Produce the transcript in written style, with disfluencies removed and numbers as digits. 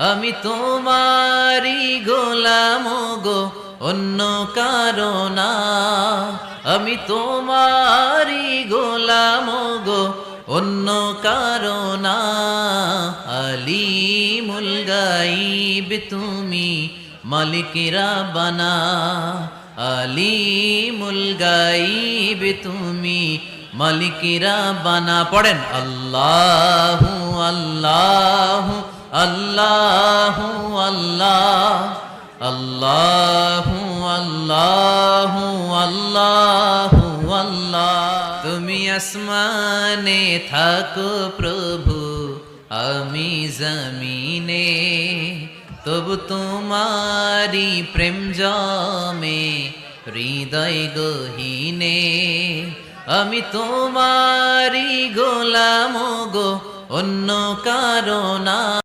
আমি তোমারি গোলাম গো, অন্য কারো না। আমি তোমারি গোলাম গো, অন্য কারো না। আলিমুল গাইব তুমি, মালিক রাব্বানা। আলিমুল গাইব তুমি, মালিক রাব্বানা। পড়েন আল্লাহু আল্লাহু আল্লাহু আল্লাহ, আল্লাহু আল্লাহু আল্লাহু আল্লাহ। তুমি আসমানে থাকো প্রভু, আমি জমিনে, তবু তোমারি প্রেম জমে হৃদয় গহীনে। আমি তোমারি গোলাম গো, অন্য কারো না।